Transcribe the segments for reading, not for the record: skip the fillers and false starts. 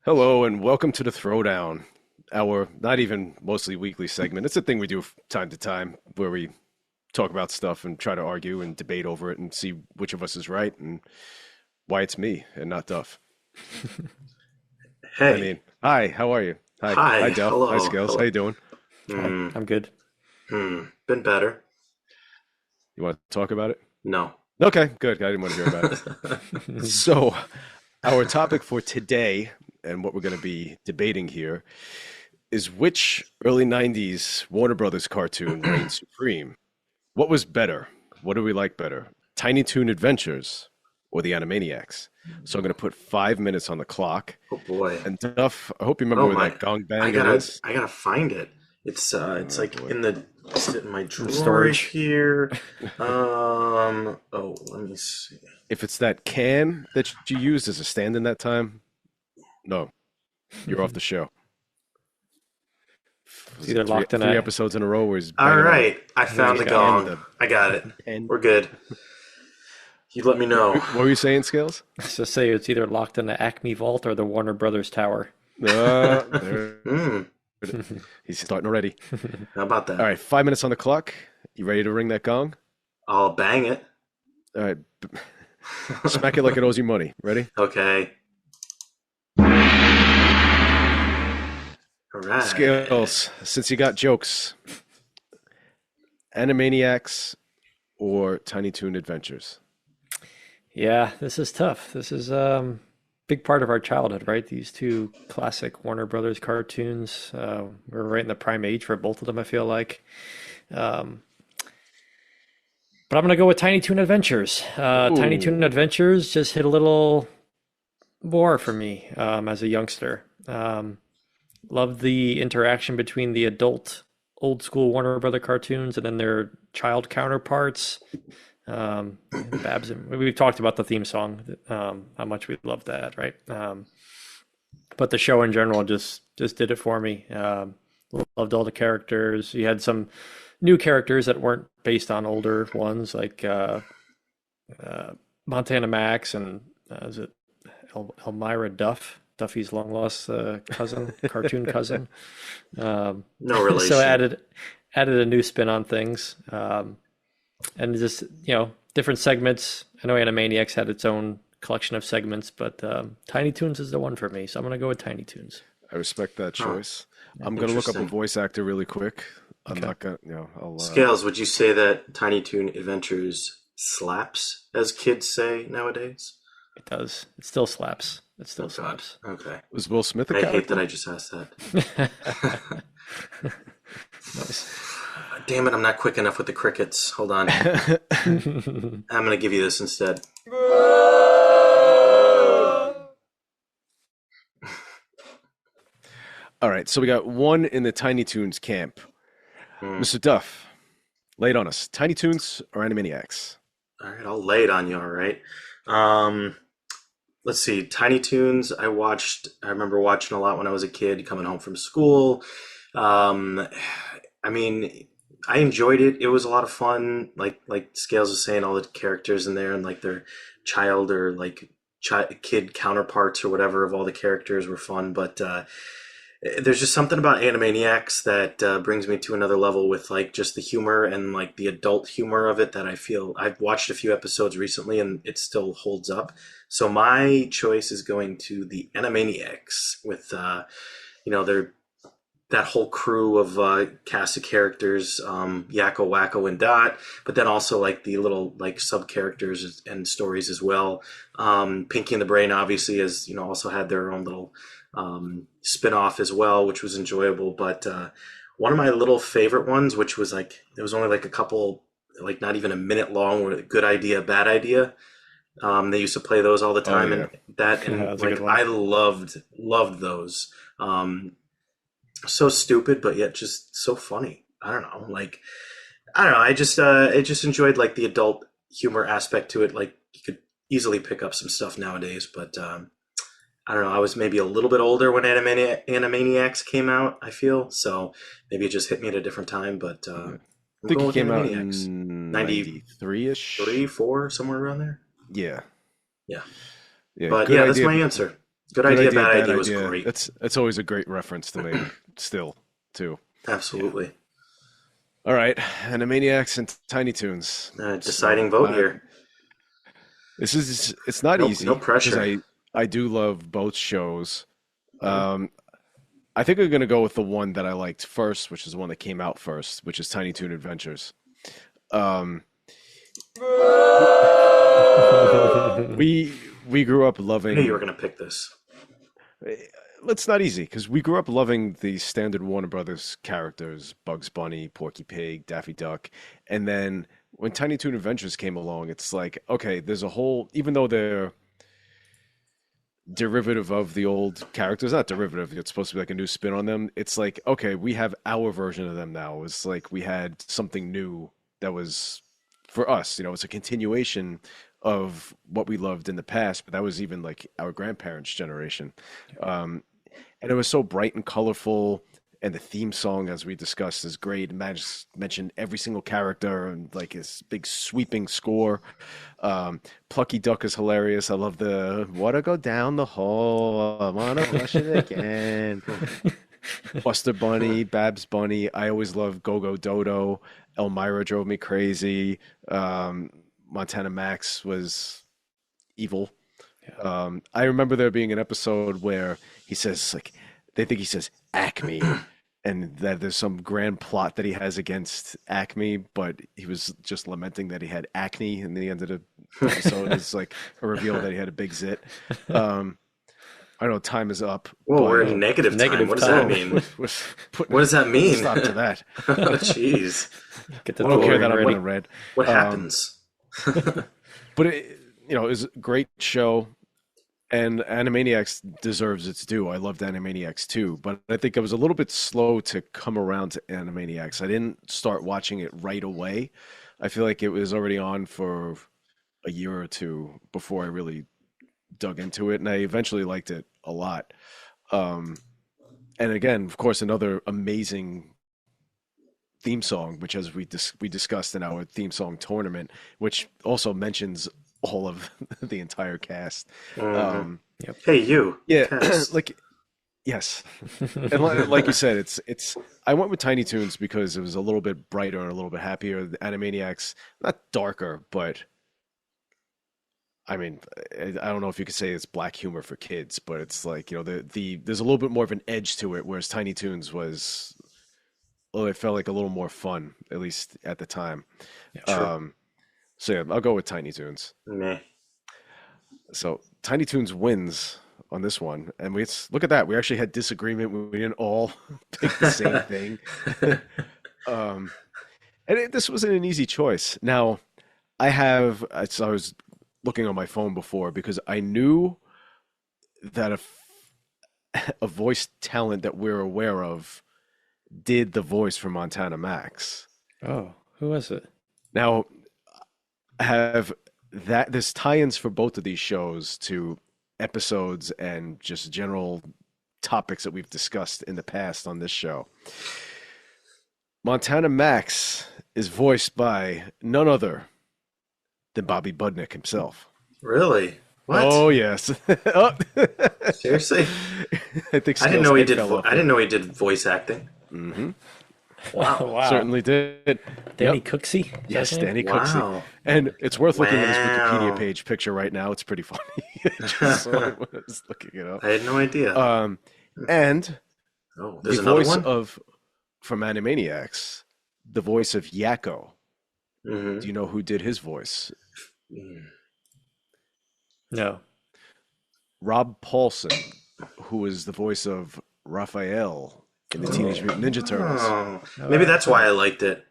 Hello and welcome to the Throwdown, our not even mostly weekly segment. It's a thing we do from time to time where we talk about stuff and try to argue and debate over it and see which of us is right and why it's me and not Duff. I Hey, mean, hi, how are you? Hi, hi, Duff. Hi, hello, Scales. How hello. you doing? Hi, Hmm, I'm good. been better. You want to talk about it? No. Okay, good. I didn't want to hear about it. So, our topic for today and what we're going to be debating here is which early 90s Warner Brothers cartoon reigned supreme? What was better? What do we like better? Tiny Toon Adventures or the Animaniacs? So I'm going to put 5 minutes on the clock. Oh boy. And Duff, I hope you remember Oh where my. that gong I banger gotta, is. I gotta find it. It's Oh like boy. in the, is it in my In drawer right storage. here? Let me see. If it's that can that you used as a stand in that time, no, you're off the show. It's Was it either three locked in three a episodes in a row where he's All banging on right, I the found the there can, gong. the I got it. pen? We're good. You let me know. What were you saying, Scales? so say it's either locked in the Acme Vault or the Warner Brothers Tower. There. Hmm. He's starting already. How about All that? right, 5 minutes on the clock. You ready to ring that gong? I'll bang it. All right, smack it like it owes you money. Ready? Okay. All right. Scales, since you got jokes, Animaniacs or Tiny Toon Adventures? Yeah, this is tough. This is big part of our childhood, right? These two classic Warner Brothers cartoons. We're right in the prime age for both of them, I feel like. Um, but I'm gonna go with Tiny Toon Adventures. Tiny Toon Ooh, Adventures just hit a little more for me as a youngster. Loved the interaction between the adult old school Warner Brother cartoons and then their child counterparts. Babs, and we've talked about the theme song, how much we love that, right? But the show in general just did it for me. Loved all the characters. You had some new characters that weren't based on older ones, like uh, Montana Max and is it Elmira Duff, Duffy's long lost cousin, cartoon cousin. Um, No so relation. added a new spin on things, and just different segments. I know Animaniacs had its own collection of segments, but Tiny Toons is the one for me. So I'm gonna go with Tiny Toons. I respect that Huh. choice. I'm gonna look up a Interesting. voice actor really quick. I'm Okay, not gonna, I'll. Scales, would you say that Tiny Toon Adventures slaps, as kids say nowadays? it does. It still slaps. It Oh still God. slaps. Okay. Was Will Smith a I hate that character? I just asked that. Nice. Damn it, I'm not quick enough with the crickets. Hold on. I'm gonna give you this instead. All right, so we got one in the Tiny Toons camp. Hmm. Mr. Duff, lay it on us. Tiny Toons or Animaniacs? All right, I'll lay it on you. All right. Um, let's see. Tiny Toons. I remember watching a lot when I was a kid, coming home from school. Um, I mean, I enjoyed it. It was a lot of fun. Like Scales was saying, all the characters in there and like their child or like kid counterparts or whatever of all the characters were fun. But there's just something about Animaniacs that brings me to another level with like just the humor and like the adult humor of it that I feel I've watched a few episodes recently and it still holds up. So my choice is going to the Animaniacs with their that whole crew of cast of characters, Yakko, Wacko, and Dot, but then also like the little like sub characters and stories as well. Pinky and the Brain obviously has also had their own little spin off as well, which was enjoyable. But one of my little favorite ones, which was like it was only like a couple, like not even a minute long, were good idea, bad idea. They used to play those all the Oh time, yeah. and that and That's a good like one. I loved those. So stupid, but yet just so funny. I don't know. Like I don't know. I just enjoyed like the adult humor aspect to it. Like you could easily pick up some stuff nowadays, but I don't know. I was maybe a little bit older when Animaniacs came out. I feel so maybe it just hit me at a different time. But Yeah. I I'm think going he with came out Animaniacs. in 93, 93-ish. 4, somewhere around there. Yeah. Yeah. Yeah, But good yeah, that's idea. my answer. Good Good idea, idea, bad bad idea was idea. great. That's always a great reference to make still, too. Yeah. Absolutely. All right, Animaniacs and Tiny Toons. So Deciding vote here. it's not No easy because pressure. I do love both shows. Mhm. Um, I think I'm gonna go with the one that I liked first, which is the one that came out first, which is Tiny Toon Adventures. Um, we grew up I knew you were loving. going to pick this. It's not easy because we grew up loving the standard Warner Brothers characters: Bugs Bunny, Porky Pig, Daffy Duck, and then when Tiny Toon Adventures came along, it's like, okay, there's a whole, even though they're derivative of the old characters, not derivative, it's supposed to be like a new spin on them. It's like, okay, we have our version of them now. It's like we had something new that was for us, it's a continuation of what we loved in the past, but that was even like our grandparents' generation. Um, and it was so bright and colorful. And the theme song, as we discussed, is great. Mentioned every single character and like his big sweeping score. Plucky Duck is hilarious. I love the "Wanna go down the hole? I wanna flush it again." Buster Bunny, Babs Bunny. I always loved Go Go Dodo. Elmira drove me crazy. Montana Max was evil. Yeah. I remember there being an episode where he says like they think he says Acme, and that there's some grand plot that he has against Acme, but he was just lamenting that he had acne, and the end of the episode is like a reveal that he had a big zit. Um, I know time is up, Whoa, we're but in negative time. Negative What does that time. mean? we're What does that putting a mean? stop to that. Oh, jeez. Get the I don't care drawing that I'm ready. running red. What Um, happens? but it was a great show. And Animaniacs deserves its due. I loved Animaniacs too, but I think I was a little bit slow to come around to Animaniacs. I didn't start watching it right away. I feel like it was already on for a year or two before I really dug into it, and I eventually liked it a lot. Um, and again, of course, another amazing theme song, which as we discussed in our theme song tournament, which also mentions all of the entire cast. hmm Um, Yep. Hey, you. yeah, Cast. like yes, and like you said, it's. I went with Tiny Toons because it was a little bit brighter and a little bit happier. The Animaniacs, not darker, but I mean, I don't know if you could say it's black humor for kids, but it's like the there's a little bit more of an edge to it, whereas Tiny Toons was, well, it felt like a little more fun, at least at the time. Yeah. True. Um, so yeah, I'll go with Tiny Toons. Meh. So Tiny Toons wins on this one, and look at that. We actually had disagreement. We didn't all pick the same thing. um, and this wasn't an easy choice. Now, so I was looking on my phone before because I knew that a voice talent that we're aware of did the voice for Montana Max. Oh, who was it? Now, I have there's tie-ins for both of these shows to episodes and just general topics that we've discussed in the past on this show. Montana Max is voiced by none other than Bobby Budnick himself. Really? What? Oh yes. Oh. Seriously? I think I didn't Scale's know he head did. fell off I there. didn't know he did voice acting. Hmm. Wow. Wow. Certainly did. Danny Yep. Cooksey? Is that Yes, his name? Danny Cooksey. Wow. And it's worth looking at his Wikipedia Wow. page picture right now. It's pretty funny. Just saw it when I was looking it up. I had no idea. Um, and Oh, the there's another voice one. from Animaniacs, the voice of Yakko. hmm Do you know who did his voice? No. Rob Paulson, who is the voice of Raphael in the Teenage Mutant Ninja Turtles. Oh, Oh, maybe that's why I liked it.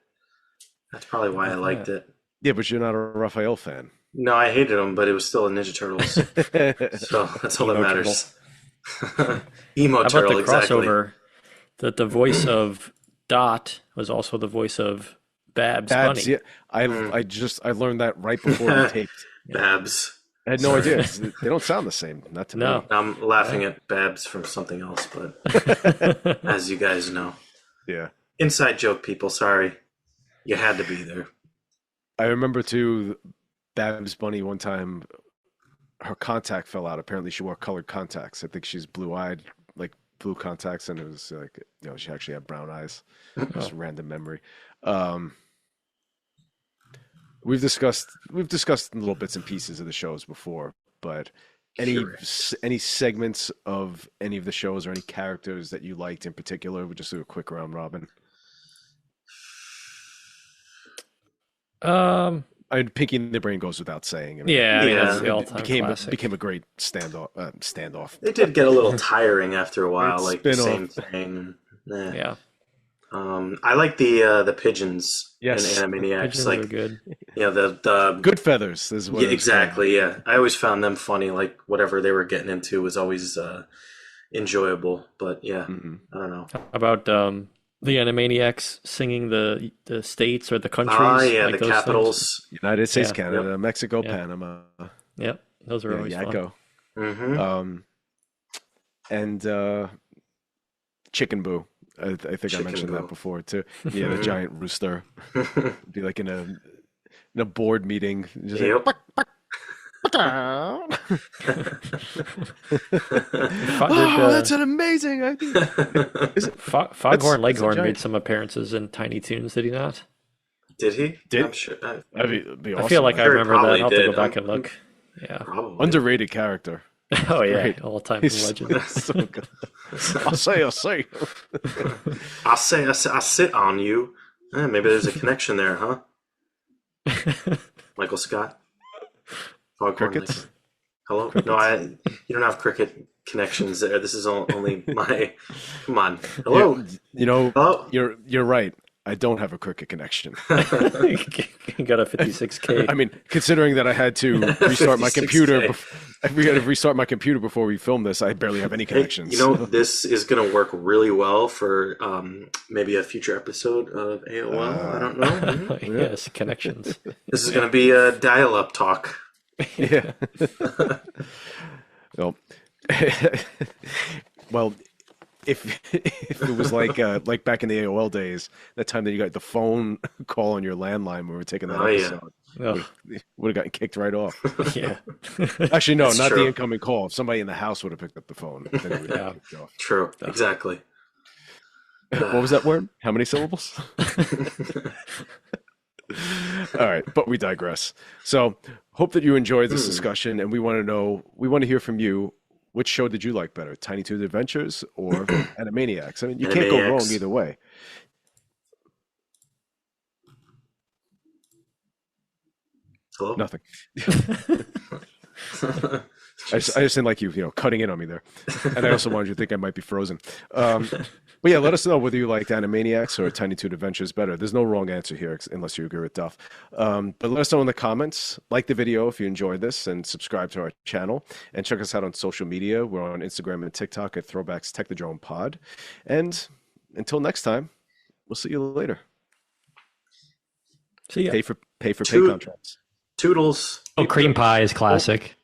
That's probably why I Like liked that. it. Yeah, but you're not a Raphael fan. No, I hated him, but it was still a Ninja Turtles, so that's all that Emo matters. Emo How about turtle, the exactly. crossover that the voice of Dot was also the voice of Babs Babs, Bunny? yeah, Mm. I learned that right before we taped. Babs. I had no Sorry. idea. They don't sound the same, not to No. me. I'm laughing at Babs from something else, but as you guys know, Yeah. inside joke, people. Sorry, you had to be there. I remember too, Babs Bunny one time her contact fell out. Apparently, she wore colored contacts. I think she's blue-eyed, like blue contacts, and it was like she actually had brown eyes. Just Oh. random memory. Um, we've discussed little bits and pieces of the shows before, but Sure. any segments of any of the shows or any characters that you liked in particular? We'll just do a quick round robin. Um, Pinky and the Brain goes without saying. I mean, yeah, I mean that's Yeah. the all-time classic. became a great standoff. It did get a little tiring after a while, Great like the same spin-off. thing. Eh. Yeah, I like the pigeons in Yes, Animaniacs. pigeons are Like, good. the good feathers is what yeah, it was called. exactly. Yeah, I always found them funny. Like whatever they were getting into was always enjoyable. But yeah, Mm-mm. I don't know. How about the Animaniacs singing the states or the Ah, countries, yeah, like the those things? capitals. United States, Yeah. Canada, Mexico, Yeah. Panama, Yep, those are always fun. Yakko, Hmm. and Chicken Boo. I think I Chicken mentioned that Boo. before too. Yeah, the giant rooster. Be like in a board meeting, just like, Yep. oh, Did that's an amazing idea. Is it? Foghorn That's a Leghorn made giant. some appearances in Tiny Toons, did he not? Did he? Did I'm sure. It'd be I awesome. feel like I sure he remember that. probably I'll have to go did. back and look. Yeah. Probably. Underrated character. Oh yeah, Great. all-time He's legend. so good. I'll say. I sit on you. Maybe there's a connection there, huh? Michael Scott. Foghorn Crickets. Leghorn. Hello? No, you don't have cricket connections there. This is only my. Come on. Hello? Hello? You're right. I don't have a cricket connection. You got a 56K. I mean, considering that I had to restart my 56K. computer, I had to restart my computer before we filmed this. I barely have any Hey, connections. this is going to work really well for maybe a future episode of AOL. I don't know. Mhm. Yes, connections. This is going to be a dial-up talk. Yeah. Well, well, if it was like back in the AOL days, that time that you got the phone call on your landline when we were taking that Oh, yeah. episode, Ugh, would have gotten kicked right off. yeah. Actually, no, That's not the true. incoming call. If somebody in the house would have picked up the phone, then it would have Yeah. kicked off. True. Exactly. What was that word? How many syllables? All right, but we digress. So, hope that you enjoyed this discussion, and we want to hear from you. Which show did you like better, Tiny Toon Adventures or Animaniacs? I mean, you can't go wrong Animaniacs. either way. Hello? Nothing. I just didn't like you cutting in on me there, and I also wanted you to think I might be frozen. But yeah, let us know whether you liked Animaniacs or Tiny Toon Adventures better. There's no wrong answer here, unless you agree with Duff. But let us know in the comments. Like the video if you enjoyed this, and subscribe to our channel. And check us out on social media. We're on Instagram and TikTok at Throwbacks Technodrome Pod. And until next time, we'll see you later. See ya. Pay for pay Toot- contracts. Toodles. Oh, cream pie is classic.